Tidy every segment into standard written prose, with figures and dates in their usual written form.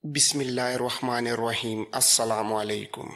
بسم اللہ الرحمن الرحیم۔ السلام علیکم۔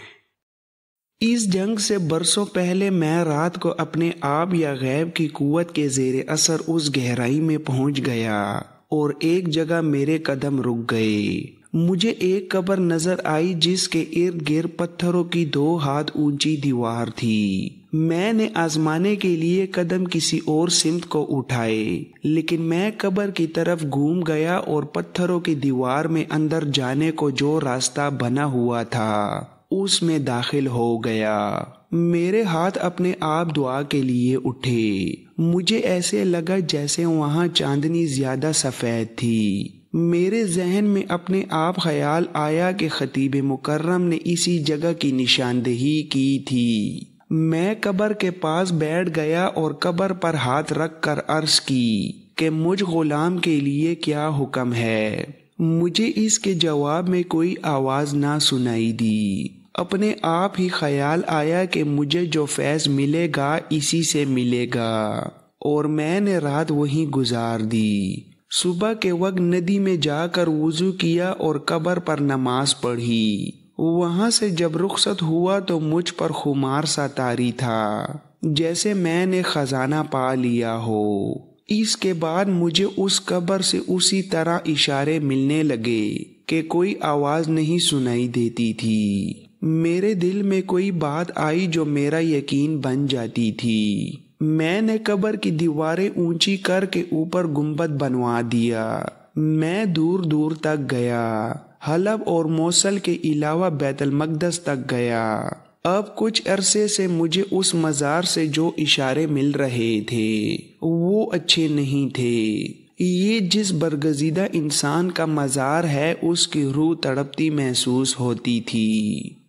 اس جنگ سے برسوں پہلے میں رات کو اپنے آپ یا غیب کی قوت کے زیر اثر اس گہرائی میں پہنچ گیا اور ایک جگہ میرے قدم رک گئے۔ مجھے ایک قبر نظر آئی جس کے ارد گرد پتھروں کی 2 ہاتھ اونچی دیوار تھی۔ میں نے آزمانے کے لیے قدم کسی اور سمت کو اٹھائے، لیکن میں قبر کی طرف گھوم گیا اور پتھروں کی دیوار میں اندر جانے کو جو راستہ بنا ہوا تھا اس میں داخل ہو گیا۔ میرے ہاتھ اپنے آپ دعا کے لیے اٹھے۔ مجھے ایسے لگا جیسے وہاں چاندنی زیادہ سفید تھی۔ میرے ذہن میں اپنے آپ خیال آیا کہ خطیب مکرم نے اسی جگہ کی نشاندہی کی تھی۔ میں قبر کے پاس بیٹھ گیا اور قبر پر ہاتھ رکھ کر عرض کی کہ مجھ غلام کے لیے کیا حکم ہے۔ مجھے اس کے جواب میں کوئی آواز نہ سنائی دی۔ اپنے آپ ہی خیال آیا کہ مجھے جو فیض ملے گا اسی سے ملے گا، اور میں نے رات وہیں گزار دی۔ صبح کے وقت ندی میں جا کر وضو کیا اور قبر پر نماز پڑھی۔ وہاں سے جب رخصت ہوا تو مجھ پر خمار سا طاری تھا، جیسے میں نے خزانہ پا لیا ہو۔ اس کے بعد مجھے اس قبر سے اسی طرح اشارے ملنے لگے کہ کوئی آواز نہیں سنائی دیتی تھی۔ میرے دل میں کوئی بات آئی جو میرا یقین بن جاتی تھی۔ میں نے قبر کی دیواریں اونچی کر کے اوپر گنبد بنوا دیا۔ میں دور دور تک گیا، حلب اور موصل کے علاوہ بیت المقدس تک گیا۔ اب کچھ عرصے سے مجھے اس مزار سے جو اشارے مل رہے تھے وہ اچھے نہیں تھے۔ یہ جس برگزیدہ انسان کا مزار ہے اس کی روح تڑپتی محسوس ہوتی تھی۔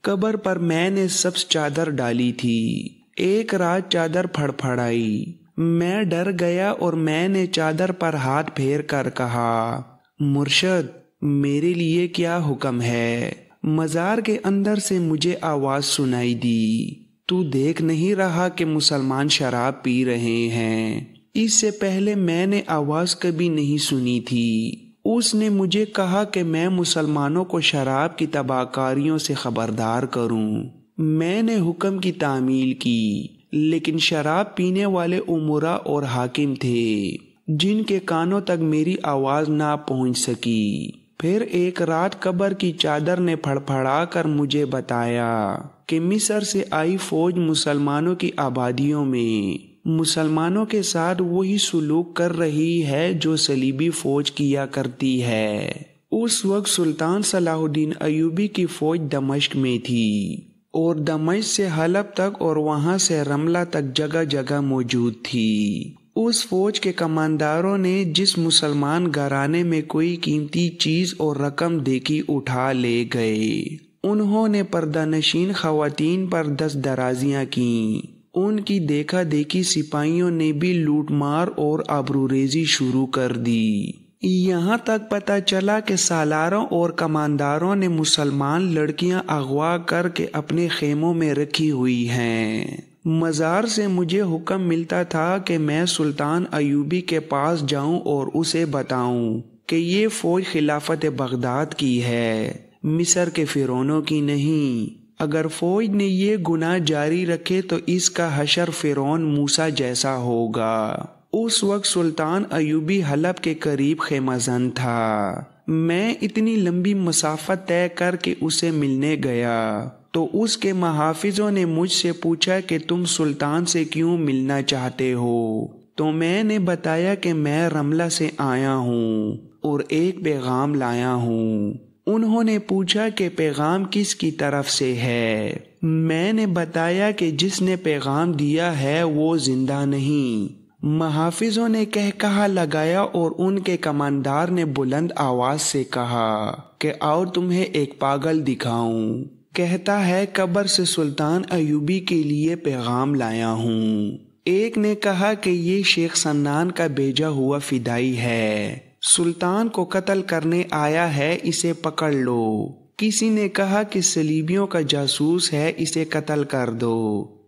قبر پر میں نے سبز چادر ڈالی تھی۔ ایک رات چادر پھڑپھڑائی۔ میں ڈر گیا اور میں نے چادر پر ہاتھ پھیر کر کہا، مرشد میرے لیے کیا حکم ہے؟ مزار کے اندر سے مجھے آواز سنائی دی، تو دیکھ نہیں رہا کہ مسلمان شراب پی رہے ہیں؟ اس سے پہلے میں نے آواز کبھی نہیں سنی تھی۔ اس نے مجھے کہا کہ میں مسلمانوں کو شراب کی تباہ کاریوں سے خبردار کروں۔ میں نے حکم کی تعمیل کی، لیکن شراب پینے والے امراء اور حاکم تھے جن کے کانوں تک میری آواز نہ پہنچ سکی۔ پھر ایک رات قبر کی چادر نے پھڑپھڑا کر مجھے بتایا کہ مصر سے آئی فوج مسلمانوں کی آبادیوں میں مسلمانوں کے ساتھ وہی سلوک کر رہی ہے جو صلیبی فوج کیا کرتی ہے۔ اس وقت سلطان صلاح الدین ایوبی کی فوج دمشق میں تھی اور دمشق سے حلب تک اور وہاں سے رملہ تک جگہ جگہ موجود تھی۔ اس فوج کے کمانداروں نے جس مسلمان گھرانے میں کوئی قیمتی چیز اور رقم دیکھی اٹھا لے گئے۔ انہوں نے پردہ نشین خواتین پر دست درازیاں کیں۔ ان کی دیکھا دیکھی سپاہیوں نے بھی لوٹ مار اور آبروریزی شروع کر دی۔ یہاں تک پتہ چلا کہ سالاروں اور کمانداروں نے مسلمان لڑکیاں اغوا کر کے اپنے خیموں میں رکھی ہوئی ہیں۔ مزار سے مجھے حکم ملتا تھا کہ میں سلطان ایوبی کے پاس جاؤں اور اسے بتاؤں کہ یہ فوج خلافت بغداد کی ہے، مصر کے فرعونوں کی نہیں۔ اگر فوج نے یہ گناہ جاری رکھے تو اس کا حشر فرعون موسیٰ جیسا ہوگا۔ اس وقت سلطان ایوبی حلب کے قریب خیمہ زن تھا۔ میں اتنی لمبی مسافت طے کر کے اسے ملنے گیا تو اس کے محافظوں نے مجھ سے پوچھا کہ تم سلطان سے کیوں ملنا چاہتے ہو؟ تو میں نے بتایا کہ میں رملہ سے آیا ہوں اور ایک پیغام لایا ہوں۔ انہوں نے پوچھا کہ پیغام کس کی طرف سے ہے؟ میں نے بتایا کہ جس نے پیغام دیا ہے وہ زندہ نہیں۔ محافظوں نے کہا لگایا اور ان کے کماندار نے بلند آواز سے کہا کہ آؤ تمہیں ایک پاگل دکھاؤں۔ کہتا ہے قبر سے سلطان ایوبی کے لیے پیغام لایا ہوں۔ ایک نے کہا کہ یہ شیخ سنان کا بھیجا ہوا فدائی ہے، سلطان کو قتل کرنے آیا ہے، اسے پکڑ لو۔ کسی نے کہا کہ صلیبیوں کا جاسوس ہے، اسے قتل کر دو۔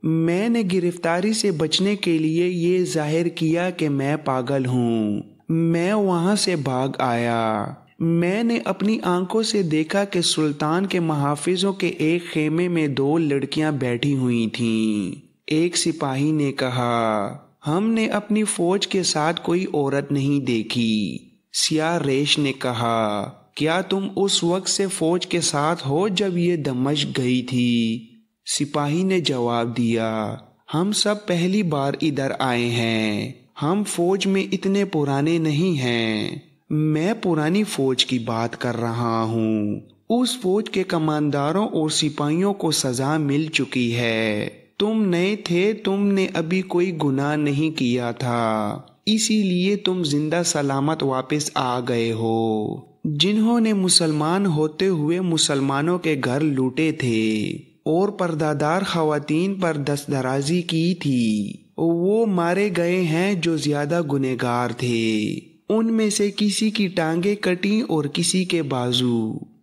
میں نے گرفتاری سے بچنے کے لیے یہ ظاہر کیا کہ میں پاگل ہوں۔ میں وہاں سے بھاگ آیا۔ میں نے اپنی آنکھوں سے دیکھا کہ سلطان کے محافظوں کے ایک خیمے میں 2 لڑکیاں بیٹھی ہوئی تھیں۔ ایک سپاہی نے کہا، ہم نے اپنی فوج کے ساتھ کوئی عورت نہیں دیکھی۔ سیاہ ریش نے کہا، کیا تم اس وقت سے فوج کے ساتھ ہو جب یہ دمشق گئی تھی؟ سپاہی نے جواب دیا، ہم سب پہلی بار ادھر آئے ہیں، ہم فوج میں اتنے پرانے نہیں ہیں۔ میں پرانی فوج کی بات کر رہا ہوں۔ اس فوج کے کمانداروں اور سپاہیوں کو سزا مل چکی ہے۔ تم نئے تھے، تم نے ابھی کوئی گناہ نہیں کیا تھا، اسی لیے تم زندہ سلامت واپس آ گئے ہو۔ جنہوں نے مسلمان ہوتے ہوئے مسلمانوں کے گھر لوٹے تھے اور پردہ دار خواتین پر دست درازی کی تھی، وہ مارے گئے ہیں جو زیادہ گنہگار تھے۔ ان میں سے کسی کی ٹانگیں کٹیں اور کسی کے بازو۔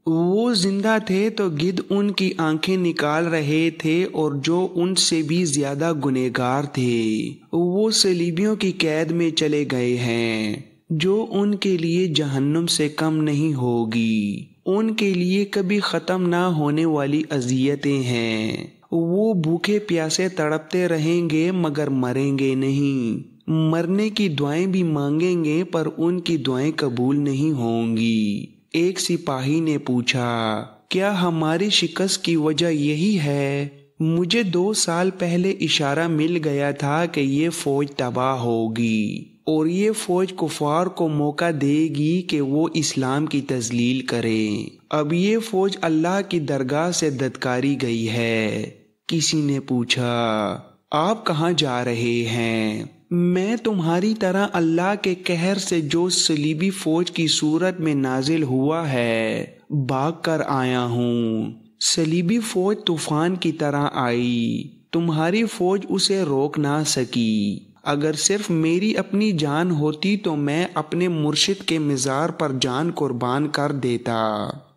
وہ زندہ تھے تو گدھ ان کی آنکھیں نکال رہے تھے، اور جو ان سے بھی زیادہ گنہگار تھے وہ صلیبیوں کی قید میں چلے گئے ہیں، جو ان کے لیے جہنم سے کم نہیں ہوگی۔ ان کے لیے کبھی ختم نہ ہونے والی اذیتیں ہیں۔ وہ بھوکے پیاسے تڑپتے رہیں گے مگر مریں گے نہیں۔ مرنے کی دعائیں بھی مانگیں گے پر ان کی دعائیں قبول نہیں ہوں گی۔ ایک سپاہی نے پوچھا، کیا ہماری شکست کی وجہ یہی ہے؟ مجھے 2 سال پہلے اشارہ مل گیا تھا کہ یہ فوج تباہ ہوگی اور یہ فوج کفار کو موقع دے گی کہ وہ اسلام کی تذلیل کریں۔ اب یہ فوج اللہ کی درگاہ سے دھتکاری گئی ہے۔ کسی نے پوچھا، آپ کہاں جا رہے ہیں؟ میں تمہاری طرح اللہ کے قہر سے جو صلیبی فوج کی صورت میں نازل ہوا ہے بھاگ کر آیا ہوں۔ صلیبی فوج طوفان کی طرح آئی، تمہاری فوج اسے روک نہ سکی۔ اگر صرف میری اپنی جان ہوتی تو میں اپنے مرشد کے مزار پر جان قربان کر دیتا،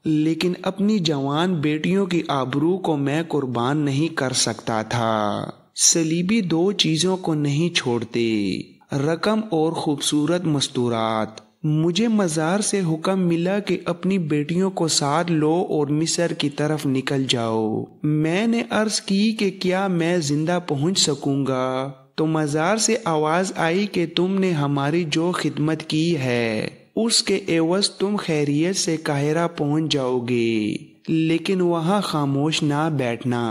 لیکن اپنی جوان بیٹیوں کی آبرو کو میں قربان نہیں کر سکتا تھا۔ صلیبی 2 چیزوں کو نہیں چھوڑتے، رقم اور خوبصورت مستورات۔ مجھے مزار سے حکم ملا کہ اپنی بیٹیوں کو ساتھ لو اور مصر کی طرف نکل جاؤ۔ میں نے عرض کی کہ کیا میں زندہ پہنچ سکوں گا؟ تو مزار سے آواز آئی کہ تم نے ہماری جو خدمت کی ہے اس کے عوض تم خیریت سے قاہرہ پہنچ جاؤ گے، لیکن وہاں خاموش نہ بیٹھنا۔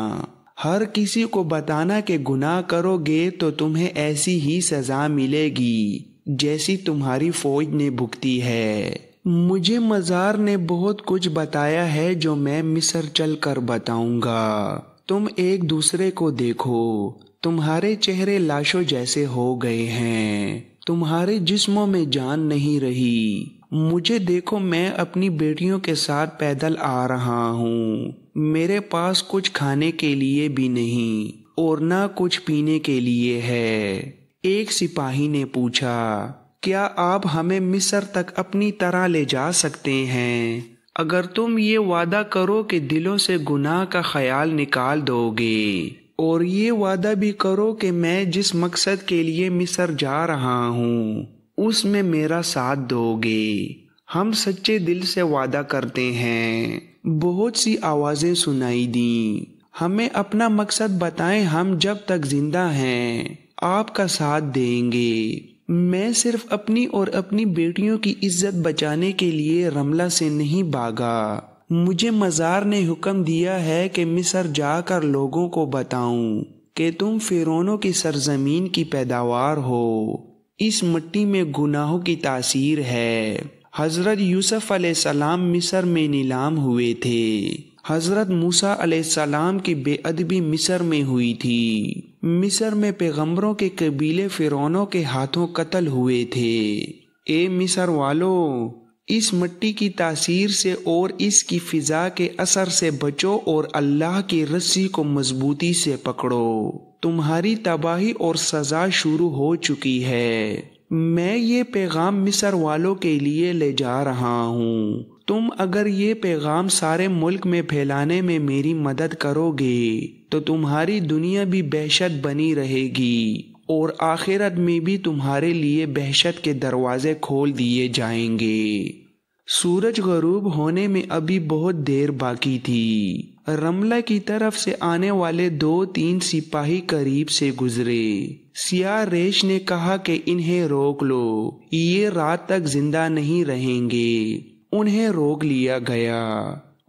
ہر کسی کو بتانا کہ گناہ کرو گے تو تمہیں ایسی ہی سزا ملے گی جیسی تمہاری فوج نے بھگتی ہے۔ مجھے مزار نے بہت کچھ بتایا ہے جو میں مصر چل کر بتاؤں گا۔ تم ایک دوسرے کو دیکھو، تمہارے چہرے لاشوں جیسے ہو گئے ہیں، تمہارے جسموں میں جان نہیں رہی۔ مجھے دیکھو، میں اپنی بیٹیوں کے ساتھ پیدل آ رہا ہوں، میرے پاس کچھ کھانے کے لیے بھی نہیں اور نہ کچھ پینے کے لیے ہے۔ ایک سپاہی نے پوچھا، کیا آپ ہمیں مصر تک اپنی طرح لے جا سکتے ہیں؟ اگر تم یہ وعدہ کرو کہ دلوں سے گناہ کا خیال نکال دو گے، اور یہ وعدہ بھی کرو کہ میں جس مقصد کے لیے مصر جا رہا ہوں اس میں میرا ساتھ دو گے۔ ہم سچے دل سے وعدہ کرتے ہیں۔ بہت سی آوازیں سنائی دیں، ہمیں اپنا مقصد بتائیں، ہم جب تک زندہ ہیں آپ کا ساتھ دیں گے۔ میں صرف اپنی اور اپنی بیٹیوں کی عزت بچانے کے لیے رملہ سے نہیں بھاگا۔ مجھے مزار نے حکم دیا ہے کہ مصر جا کر لوگوں کو بتاؤں کہ تم فرعونوں کی سرزمین کی پیداوار ہو، اس مٹی میں گناہوں کی تاثیر ہے۔ حضرت یوسف علیہ السلام مصر میں نیلام ہوئے تھے، حضرت موسیٰ علیہ السلام کی بے ادبی مصر میں ہوئی تھی، مصر میں پیغمبروں کے قبیلے فرعونوں کے ہاتھوں قتل ہوئے تھے۔ اے مصر والو، اس مٹی کی تاثیر سے اور اس کی فضا کے اثر سے بچو اور اللہ کی رسی کو مضبوطی سے پکڑو، تمہاری تباہی اور سزا شروع ہو چکی ہے۔ میں یہ پیغام مصر والوں کے لیے لے جا رہا ہوں، تم اگر یہ پیغام سارے ملک میں پھیلانے میں میری مدد کرو گے تو تمہاری دنیا بھی بہشت بنی رہے گی اور آخرت میں بھی تمہارے لیے بہشت کے دروازے کھول دیے جائیں گے۔ سورج غروب ہونے میں ابھی بہت دیر باقی تھی۔ رملہ کی طرف سے آنے والے 2-3 سپاہی قریب سے گزرے۔ سیاہ ریش نے کہا کہ انہیں روک لو، یہ رات تک زندہ نہیں رہیں گے۔ انہیں روک لیا گیا۔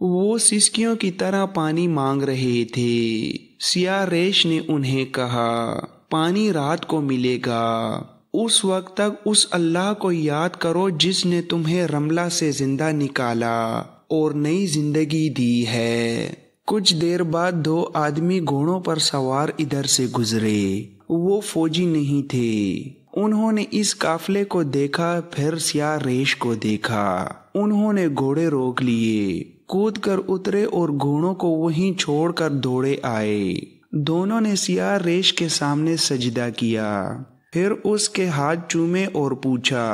وہ سسکیوں کی طرح پانی مانگ رہے تھے۔ سیاہ ریش نے انہیں کہا، پانی رات کو ملے گا، اس وقت تک اس اللہ کو یاد کرو جس نے تمہیں رملہ سے زندہ نکالا اور نئی زندگی دی ہے۔ کچھ دیر بعد 2 آدمی گھوڑوں پر سوار ادھر سے گزرے۔ وہ فوجی نہیں تھے۔ انہوں نے اس قافلے کو دیکھا، پھر سیاہ ریش کو دیکھا۔ انہوں نے گھوڑے روک لیے، کود کر اترے اور گھوڑوں کو وہیں چھوڑ کر دوڑے آئے۔ دونوں نے سیاہ ریش کے سامنے سجدہ کیا، پھر اس کے ہاتھ چومے اور پوچھا،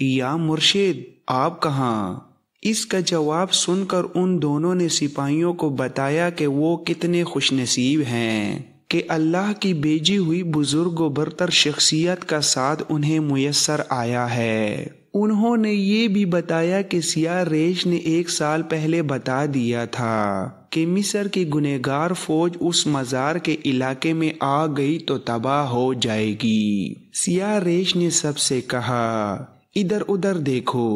یا مرشد آپ کہاں؟ اس کا جواب سن کر ان دونوں نے سپاہیوں کو بتایا کہ وہ کتنے خوش نصیب ہیں کہ اللہ کی بھیجی ہوئی بزرگ و برتر شخصیت کا ساتھ انہیں میسر آیا ہے۔ انہوں نے یہ بھی بتایا کہ سیاہ ریش نے 1 سال پہلے بتا دیا تھا کہ مصر کی گنہگار فوج اس مزار کے علاقے میں آ گئی تو تباہ ہو جائے گی۔ سیاہ ریش نے سب سے کہا، ادھر ادھر دیکھو،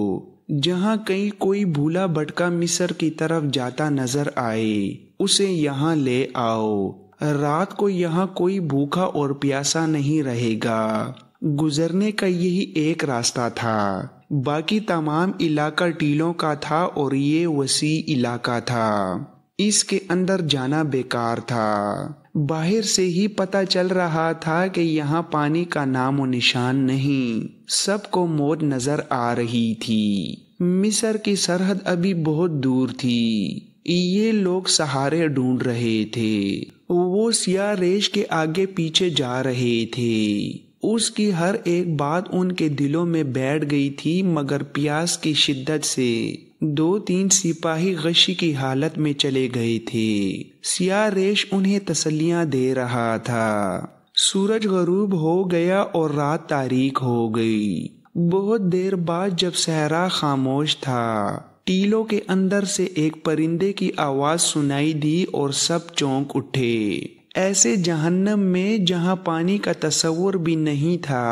جہاں کہیں کوئی بھولا بھٹکا مصر کی طرف جاتا نظر آئے اسے یہاں لے آؤ۔ رات کو یہاں کوئی بھوکا اور پیاسا نہیں رہے گا۔ گزرنے کا یہی ایک راستہ تھا، باقی تمام علاقہ ٹیلوں کا تھا اور یہ وسیع علاقہ تھا، اس کے اندر جانا بیکار تھا۔ باہر سے ہی پتہ چل رہا تھا کہ یہاں پانی کا نام و نشان نہیں، سب کو موت نظر آ رہی تھی۔ مصر کی سرحد ابھی بہت دور تھی، یہ لوگ سہارے ڈھونڈ رہے تھے۔ وہ سیاہ ریش کے آگے پیچھے جا رہے تھے۔ اس کی ہر ایک بات ان کے دلوں میں بیٹھ گئی تھی، مگر پیاس کی شدت سے 2-3 سپاہی غشی کی حالت میں چلے گئے تھے۔ سیاہ ریش انہیں تسلیاں دے رہا تھا۔ سورج غروب ہو گیا اور رات تاریک ہو گئی۔ بہت دیر بعد جب صحرا خاموش تھا، ٹیلوں کے اندر سے ایک پرندے کی آواز سنائی دی اور سب چونک اٹھے۔ ایسے جہنم میں جہاں پانی کا تصور بھی نہیں تھا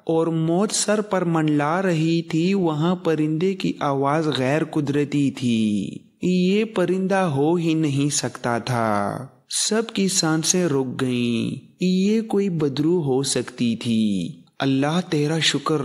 اور موت سر پر منڈلا رہی تھی، وہاں پرندے کی آواز غیر قدرتی تھی۔ یہ پرندہ ہو ہی نہیں سکتا تھا۔ سب کی سانسیں رک گئیں۔ یہ کوئی بدرو ہو سکتی تھی۔ اللہ تیرا شکر،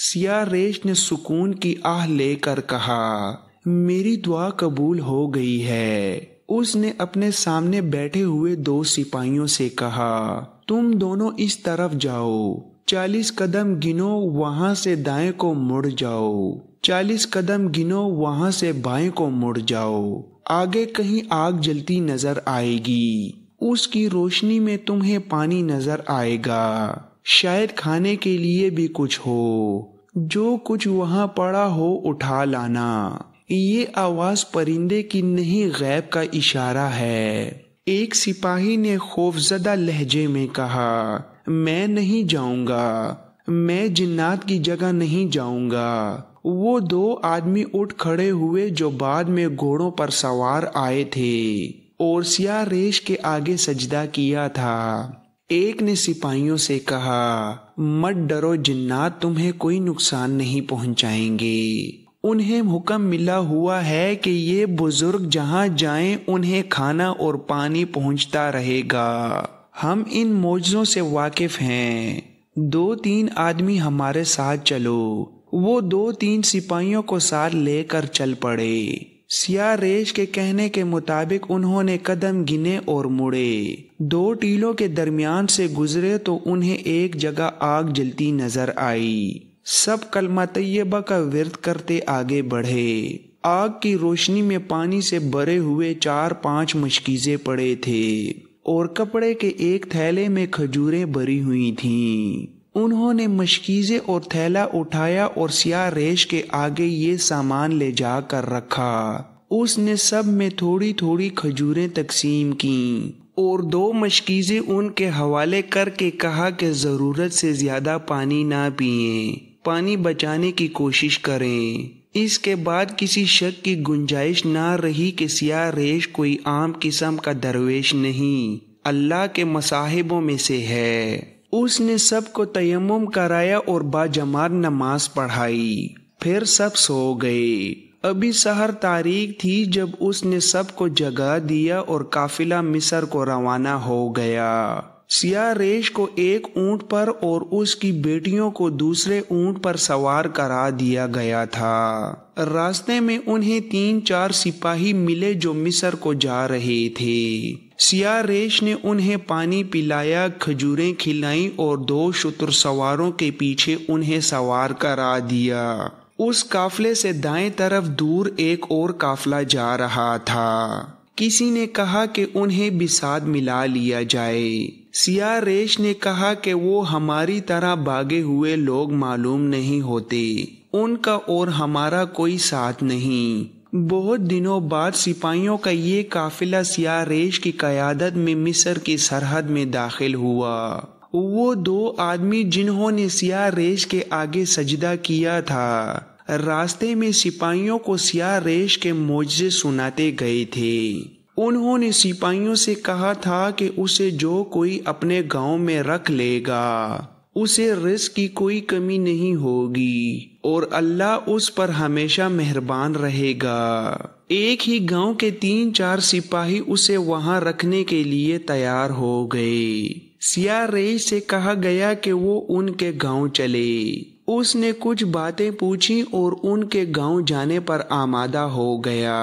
سیاہ ریش نے سکون کی آہ لے کر کہا، میری دعا قبول ہو گئی ہے۔ اس نے اپنے سامنے بیٹھے ہوئے 2 سپاہیوں سے کہا، تم دونوں اس طرف جاؤ، 40 قدم گنو، وہاں سے دائیں کو مڑ جاؤ، 40 قدم گنو، وہاں سے بائیں کو مڑ جاؤ۔ آگے کہیں آگ جلتی نظر آئے گی، اس کی روشنی میں تمہیں پانی نظر آئے گا، شاید کھانے کے لیے بھی کچھ ہو، جو کچھ وہاں پڑا ہو اٹھا لانا۔ یہ آواز پرندے کی نہیں، غیب کا اشارہ ہے۔ ایک سپاہی نے خوفزدہ لہجے میں کہا، میں نہیں جاؤں گا، میں جنات کی جگہ نہیں جاؤں گا۔ وہ 2 آدمی اٹھ کھڑے ہوئے جو بعد میں گھوڑوں پر سوار آئے تھے اور سیاہ ریش کے آگے سجدہ کیا تھا۔ ایک نے سپاہیوں سے کہا، مت ڈرو، جنات تمہیں کوئی نقصان نہیں پہنچائیں گے۔ انہیں حکم ملا ہوا ہے کہ یہ بزرگ جہاں جائیں انہیں کھانا اور پانی پہنچتا رہے گا۔ ہم ان معجزوں سے واقف ہیں۔ 2-3 آدمی ہمارے ساتھ چلو۔ وہ 2-3 سپاہیوں کو ساتھ لے کر چل پڑے۔ سیاہ ریش کے کہنے کے مطابق انہوں نے قدم گنے اور مڑے۔ 2 ٹیلوں کے درمیان سے گزرے تو انہیں ایک جگہ آگ جلتی نظر آئی۔ سب کلمہ طیبہ کا ورد کرتے آگے بڑھے۔ آگ کی روشنی میں پانی سے بھرے ہوئے 4-5 مشکیزیں پڑے تھے اور کپڑے کے ایک تھیلے میں کھجوریں بھری ہوئی تھیں۔ انہوں نے مشکیزیں اور تھیلا اٹھایا اور سیاہ ریش کے آگے یہ سامان لے جا کر رکھا۔ اس نے سب میں تھوڑی تھوڑی کھجوریں تقسیم کیں اور 2 مشکیزیں ان کے حوالے کر کے کہا کہ ضرورت سے زیادہ پانی نہ پئیں، پانی بچانے کی کوشش کریں۔ اس کے بعد کسی شک کی گنجائش نہ رہی کہ سیاہ ریش کوئی عام قسم کا درویش نہیں، اللہ کے مصاحبوں میں سے ہے۔ اس نے سب کو تیمم کرایا اور باجماعت نماز پڑھائی، پھر سب سو گئے۔ ابھی سحر تاریک تھی جب اس نے سب کو جگا دیا اور قافلہ مصر کو روانہ ہو گیا۔ سیاہ ریش کو ایک اونٹ پر اور اس کی بیٹیوں کو دوسرے اونٹ پر سوار کرا دیا گیا تھا۔ راستے میں انہیں 3-4 سپاہی ملے جو مصر کو جا رہے تھے۔ سیاہ ریش نے انہیں پانی پلایا، کھجوریں کھلائیں اور 2 شتر سواروں کے پیچھے انہیں سوار کرا دیا۔ اس قافلے سے دائیں طرف دور ایک اور قافلہ جا رہا تھا۔ کسی نے کہا کہ انہیں بھی ساتھ ملا لیا جائے۔ سیاہ ریش نے کہا کہ وہ ہماری طرح بھاگے ہوئے لوگ معلوم نہیں ہوتے، ان کا اور ہمارا کوئی ساتھ نہیں۔ بہت دنوں بعد سپاہیوں کا یہ قافلہ سیاہ ریش کی قیادت میں مصر کی سرحد میں داخل ہوا۔ وہ 2 آدمی جنہوں نے سیاہ ریش کے آگے سجدہ کیا تھا، راستے میں سپاہیوں کو سیاہ ریش کے معجزے سناتے گئے تھے۔ انہوں نے سپاہیوں سے کہا تھا کہ اسے جو کوئی اپنے گاؤں میں رکھ لے گا اسے رزق کی کوئی کمی نہیں ہوگی اور اللہ اس پر ہمیشہ مہربان رہے گا۔ ایک ہی گاؤں کے 3-4 سپاہی اسے وہاں رکھنے کے لیے تیار ہو گئے۔ سیاہ ریش سے کہا گیا کہ وہ ان کے گاؤں چلے۔ اس نے کچھ باتیں پوچھی اور ان کے گاؤں جانے پر آمادہ ہو گیا۔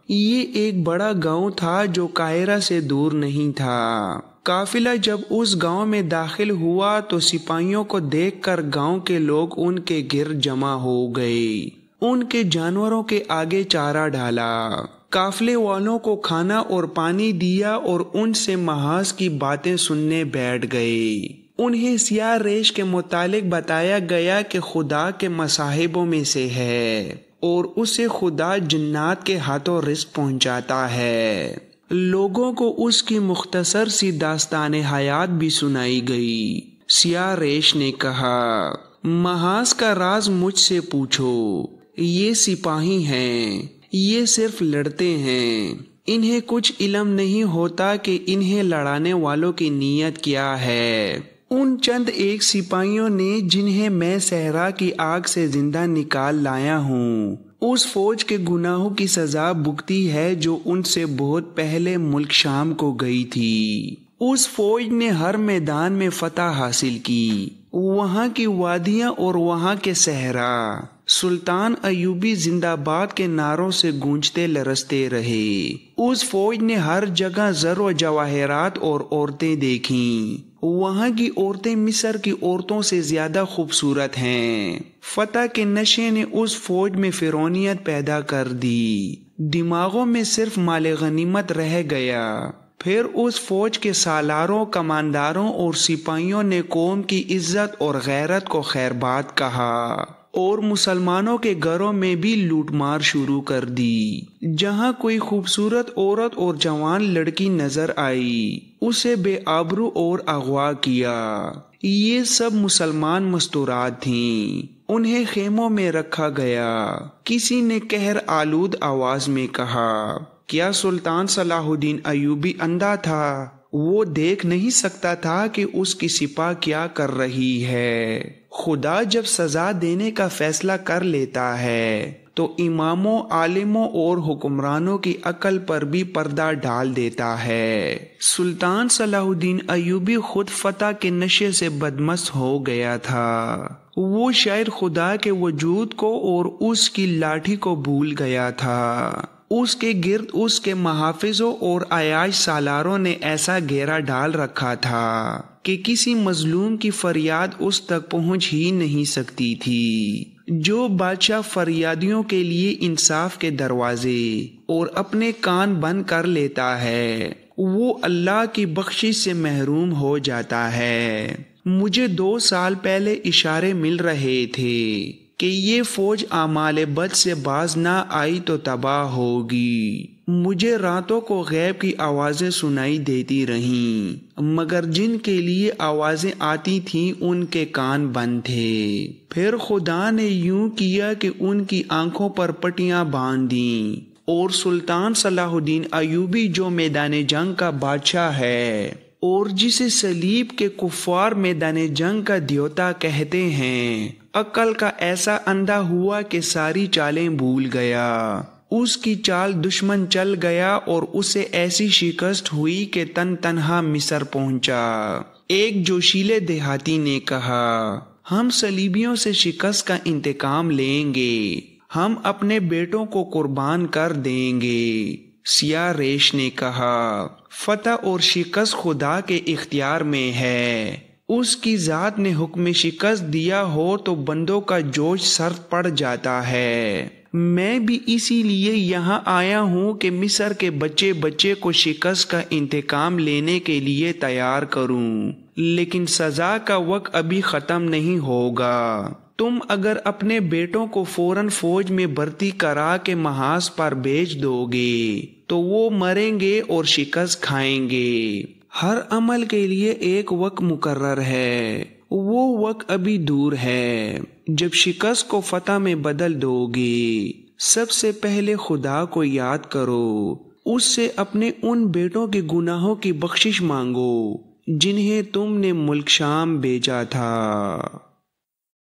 یہ ایک بڑا گاؤں تھا جو قاہرہ سے دور نہیں تھا۔ قافلہ جب اس گاؤں میں داخل ہوا تو سپاہیوں کو دیکھ کر گاؤں کے لوگ ان کے گرد جمع ہو گئے۔ ان کے جانوروں کے آگے چارہ ڈالا، قافلے والوں کو کھانا اور پانی دیا اور ان سے محاذ کی باتیں سننے بیٹھ گئے۔ انہیں سیاہ ریش کے متعلق بتایا گیا کہ خدا کے مصاحبوں میں سے ہے اور اسے خدا جنات کے ہاتھوں رزق پہنچاتا ہے۔ لوگوں کو اس کی مختصر سی داستان حیات بھی سنائی گئی۔ سیاہ ریش نے کہا، محاذ کا راز مجھ سے پوچھو۔ یہ سپاہی ہیں، یہ صرف لڑتے ہیں، انہیں کچھ علم نہیں ہوتا کہ انہیں لڑانے والوں کی نیت کیا ہے۔ ان چند ایک سپاہیوں نے جنہیں میں صحرا کی آگ سے زندہ نکال لایا ہوں، اس فوج کے گناہوں کی سزا بھگتی ہے جو ان سے بہت پہلے ملک شام کو گئی تھی۔ اس فوج نے ہر میدان میں فتح حاصل کی، وہاں کی وادیاں اور وہاں کے صحرا سلطان ایوبی زندہ باد کے نعروں سے گونجتے لرزتے رہے۔ اس فوج نے ہر جگہ زر و جواہرات اور عورتیں دیکھیں، وہاں کی عورتیں مصر کی عورتوں سے زیادہ خوبصورت ہیں۔ فتح کے نشے نے اس فوج میں فرعونیت پیدا کر دی، دماغوں میں صرف مال غنیمت رہ گیا۔ پھر اس فوج کے سالاروں، کمانداروں اور سپاہیوں نے قوم کی عزت اور غیرت کو خیر بات کہا اور مسلمانوں کے گھروں میں بھی لوٹ مار شروع کر دی۔ جہاں کوئی خوبصورت عورت اور جوان لڑکی نظر آئی اسے بے آبرو اور اغوا کیا۔ یہ سب مسلمان مستورات تھیں، انہیں خیموں میں رکھا گیا۔ کسی نے قہر آلود آواز میں کہا، کیا سلطان صلاح الدین ایوبی اندھا تھا؟ وہ دیکھ نہیں سکتا تھا کہ اس کی سپاہ کیا کر رہی ہے؟ خدا جب سزا دینے کا فیصلہ کر لیتا ہے تو اماموں، عالموں اور حکمرانوں کی عقل پر بھی پردہ ڈال دیتا ہے۔ سلطان صلاح الدین ایوبی خود فتح کے نشے سے بدمست ہو گیا تھا۔ وہ شاید خدا کے وجود کو اور اس کی لاٹھی کو بھول گیا تھا۔ اس کے گرد اس کے محافظوں اور عیاش سالاروں نے ایسا گھیرا ڈال رکھا تھا کہ کسی مظلوم کی فریاد اس تک پہنچ ہی نہیں سکتی تھی۔ جو بادشاہ فریادیوں کے لیے انصاف کے دروازے اور اپنے کان بند کر لیتا ہے وہ اللہ کی بخشش سے محروم ہو جاتا ہے۔ مجھے 2 سال پہلے اشارے مل رہے تھے کہ یہ فوج اعمال بد سے باز نہ آئی تو تباہ ہوگی۔ مجھے راتوں کو غیب کی آوازیں سنائی دیتی رہیں، مگر جن کے لیے آوازیں آتی تھیں ان کے کان بند تھے۔ پھر خدا نے یوں کیا کہ ان کی آنکھوں پر پٹیاں باندھ دیں، اور سلطان صلاح الدین ایوبی جو میدان جنگ کا بادشاہ ہے اور جسے صلیب کے کفار میدان جنگ کا دیوتا کہتے ہیں، عقل کا ایسا اندھا ہوا کہ ساری چالیں بھول گیا۔ اس کی چال دشمن چل گیا اور اسے ایسی شکست ہوئی کہ تن تنہا مصر پہنچا۔ ایک جوشیلے دیہاتی نے کہا، ہم صلیبیوں سے شکست کا انتقام لیں گے، ہم اپنے بیٹوں کو قربان کر دیں گے۔ سیاہ ریش نے کہا، فتح اور شکست خدا کے اختیار میں ہے، اس کی ذات نے حکم شکست دیا ہو تو بندوں کا جوش سرد پڑ جاتا ہے۔ میں بھی اسی لیے یہاں آیا ہوں کہ مصر کے بچے بچے کو شکست کا انتقام لینے کے لیے تیار کروں، لیکن سزا کا وقت ابھی ختم نہیں ہوگا۔ تم اگر اپنے بیٹوں کو فوراً فوج میں بھرتی کرا کے محاذ پر بھیج دو گے تو وہ مریں گے اور شکست کھائیں گے۔ ہر عمل کے لیے ایک وقت مقرر ہے، وہ وقت ابھی دور ہے جب شکست کو فتح میں بدل دو گے۔ سب سے پہلے خدا کو یاد کرو، اس سے اپنے ان بیٹوں کے گناہوں کی بخشش مانگو جنہیں تم نے ملک شام بھیجا تھا۔